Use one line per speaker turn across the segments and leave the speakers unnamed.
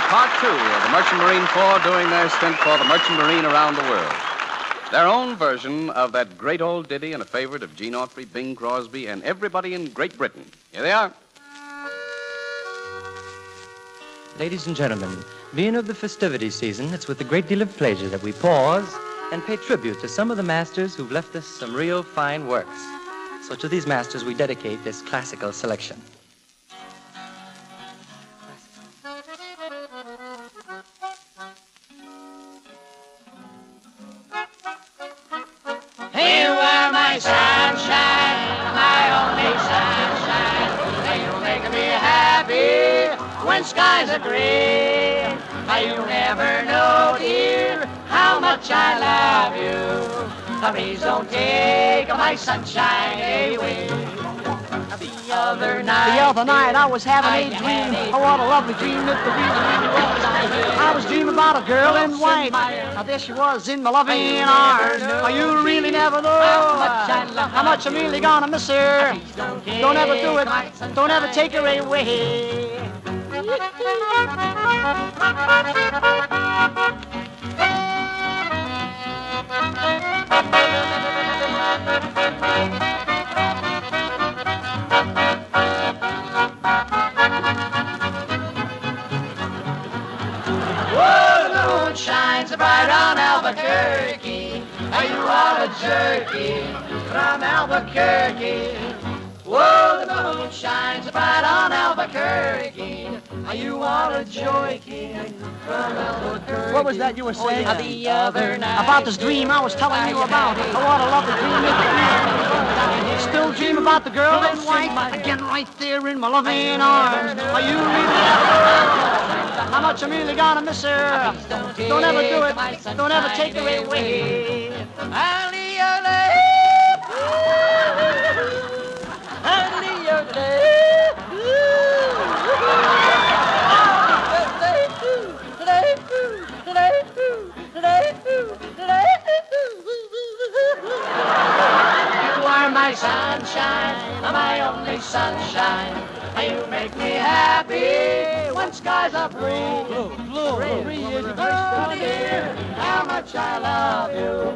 part two of the Merchant Marine Corps doing their stint for the Merchant Marine around the world. Their own version of that great old ditty and a favorite of Gene Autry, Bing Crosby, and everybody in Great Britain. Here they are.
Ladies and gentlemen, being of the festivity season, it's with a great deal of pleasure that we pause and pay tribute to some of the masters who've left us some real fine works. So to these masters, we dedicate this classical selection.
Hey, you are my sunshine, my only sunshine. You make me happy when skies are gray. You never know, dear, how much I love you. Please don't take my sunshine away. The other night I was having a dream. Oh, what a lovely dream it really was. I was dreaming about a girl in white. Now there she was in my loving arms. Oh, you really never know how much I'm really gonna miss her. Don't ever do it. Don't ever take her away. Shines bright on Albuquerque. You are a jerky from Albuquerque. Whoa, the moon shines bright on Albuquerque. You are a jerky from Albuquerque.
What was that you were saying?
The other night.
About this dream I was telling you about. Oh, what a lovely dream it was. Still dream about the girl in white. Again right there in my loving arms. Are you really how much I'm really gonna miss her? Don't ever do it. Don't ever take her away. You are my sunshine, my only sunshine. You make me happy when skies are blue. Oh, dear, how much I love you.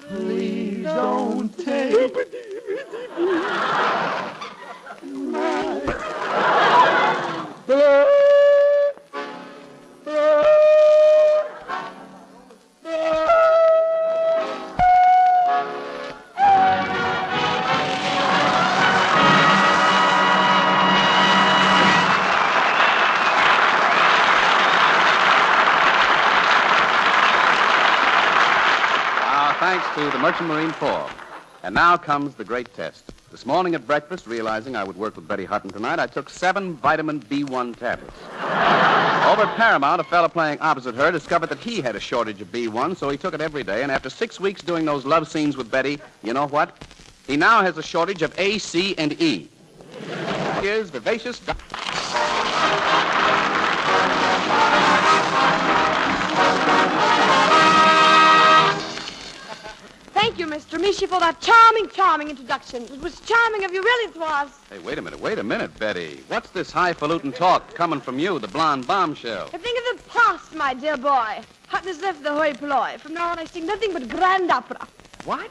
Please don't take
Thanks to the Merchant Marine Corps. And now comes the great test. This morning at breakfast, realizing I would work with Betty Hutton tonight, I took 7 vitamin B1 tablets. Over at Paramount, a fella playing opposite her discovered that he had a shortage of B1, so he took it every day. And after 6 weeks doing those love scenes with Betty, you know what? He now has a shortage of A, C, and E. Here's vivacious...
Thank you, Mr. Ameche, for that charming introduction. It was charming of you, really it was.
Hey, wait a minute, Betty. What's this highfalutin talk coming from you, the blonde bombshell?
Think of the past, my dear boy. Hutton has left the hoi polloi. From now on, I sing nothing but grand opera.
What?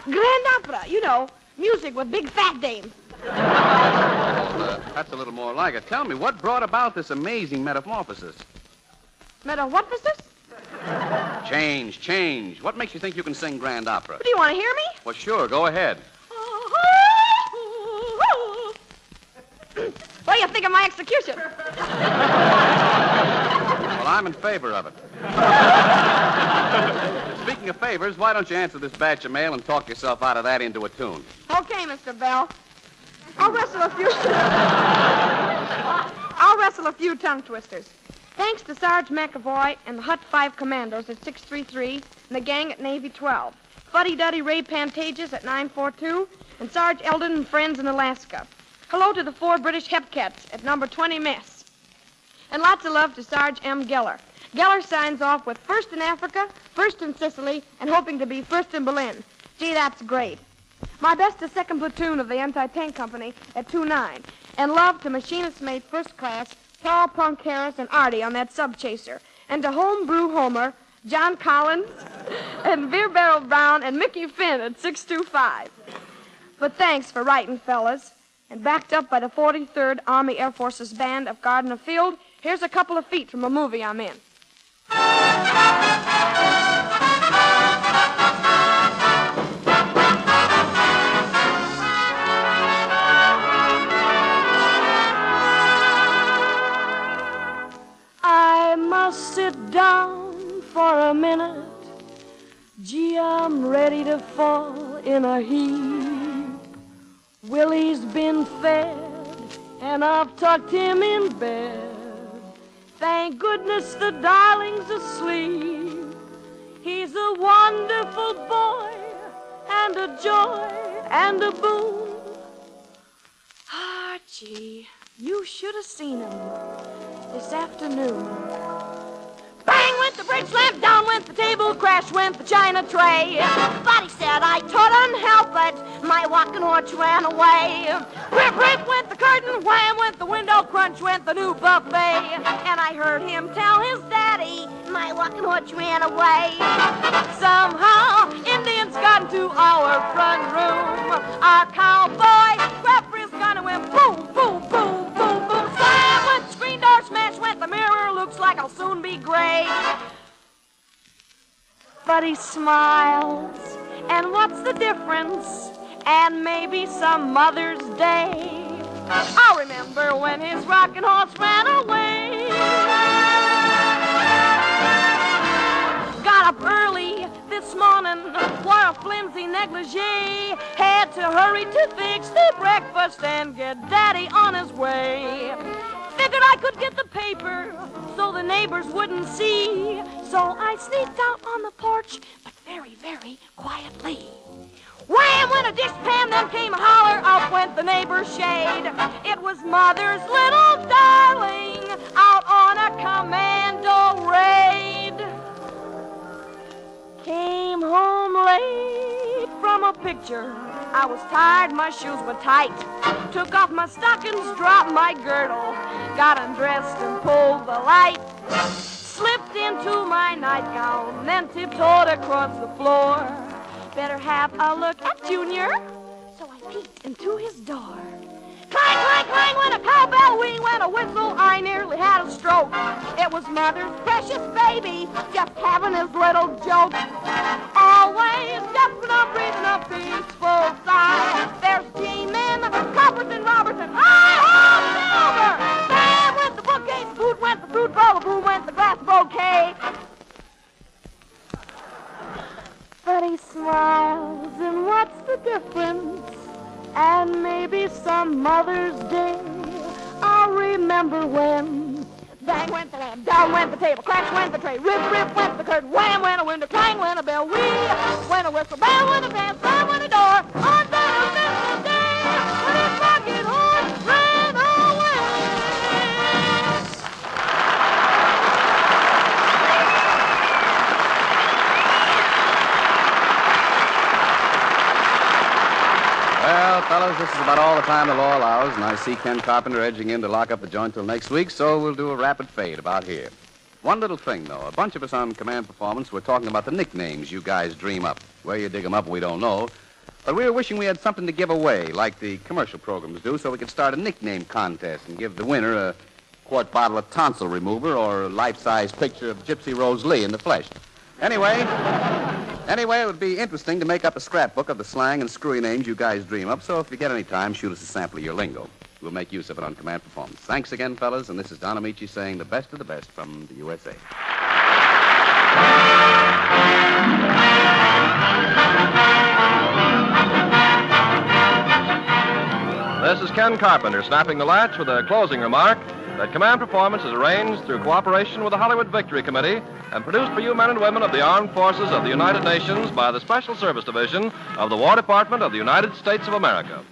Grand opera, you know, music with big fat dames.
That's a little more like it. Tell me, what brought about this amazing metamorphosis?
What was this?
Change. What makes you think you can sing grand opera?
Do you want to hear me?
Well, sure, go ahead.
What do you think of my execution?
Well, I'm in favor of it. Speaking of favors, why don't you answer this batch of mail and talk yourself out of that into a tune?
Okay, Mr. Bell. I'll wrestle a few tongue twisters. Thanks to Sarge McAvoy and the Hut 5 Commandos at 633 and the gang at Navy 12. Fuddy-Duddy Ray Pantages at 942 and Sarge Eldon and friends in Alaska. Hello to the 4 British Hepcats at number 20 Mess. And lots of love to Sarge M. Geller. Geller signs off with first in Africa, first in Sicily, and hoping to be first in Berlin. Gee, that's great. My best to 2nd Platoon of the Anti-Tank Company at 29. And love to Machinist Mate First Class Paul Punk Harris, and Artie on that sub-chaser. And to Homebrew Homer, John Collins, and Beer Barrel Brown, and Mickey Finn at 625. But thanks for writing, fellas. And backed up by the 43rd Army Air Force's band of Gardner Field, here's a couple of feet from a movie I'm in. I must sit down for a minute. Gee, I'm ready to fall in a heap. Willie's been fed, and I've tucked him in bed. Thank goodness the darling's asleep. He's a wonderful boy, and a joy, and a boon. Archie, you should have seen him this afternoon. Bang went the bridge, slammed down went the table, crash went the china tray. Body said I couldn't help it, my walking horse ran away. Rip, rip went the curtain, wham went the window, crunch went the new buffet. And I heard him tell his daddy, my walking horse ran away. Somehow, Indians got into our front room. Our cowboy grabbed for his gun and went boom, boom, boom, boom, boom. Slam went the screen door, smash went the mirror, looks like I'll soon be gray. But he smiles, and what's the difference? And maybe some Mother's Day I'll remember when his rocking horse ran away. Got up early this morning, wore a flimsy negligee, had to hurry to fix the breakfast and get Daddy on his way. Figured I could get the paper so the neighbors wouldn't see. So I sneaked out on the porch, but very, very quietly. Wham went a dishpan, then came a holler, up went the neighbor's shade. It was Mother's little darling out on a commando raid. Came home late from a picture. I was tired, my shoes were tight. Took off my stockings, dropped my girdle, got undressed and pulled the light. Slipped into my nightgown, then tiptoed across the floor. Better have a look at Junior. So I peeked into his door. Clang, clang, clang went a cowbell, wing went a whistle. I nearly had a stroke. It was Mother's precious baby, just having his little joke. Always just up, breathing a peaceful sigh. There's G-men, coppers and robbers, and I silver. There went the bookcase, boot went the fruit bowl, boom went the glass bouquet. But he smiles, and what's the difference? And maybe some Mother's Day I'll remember when. Bang went the lamp, down went the table, crash went the tray, rip, rip went the curtain, wham went a window, clang went a bell, whee went a whistle, bang went a pants, slam went a door, on that eventful day when his rocket horse ran away.
Well, fellas, this is about all the time the law allows, and I see Ken Carpenter edging in to lock up the joint till next week, so we'll do a rapid fade about here. One little thing, though. A bunch of us on Command Performance were talking about the nicknames you guys dream up. Where you dig them up, we don't know. But we were wishing we had something to give away, like the commercial programs do, so we could start a nickname contest and give the winner a quart bottle of tonsil remover or a life-size picture of Gypsy Rose Lee in the flesh. Anyway, it would be interesting to make up a scrapbook of the slang and screwy names you guys dream up, so if you get any time, shoot us a sample of your lingo. We'll make use of it on Command Performance. Thanks again, fellas, and this is Don Ameche saying the best of the best from the USA.
This is Ken Carpenter snapping the latch with a closing remark that Command Performance is arranged through cooperation with the Hollywood Victory Committee and produced for you men and women of the Armed Forces of the United Nations by the Special Service Division of the War Department of the United States of America.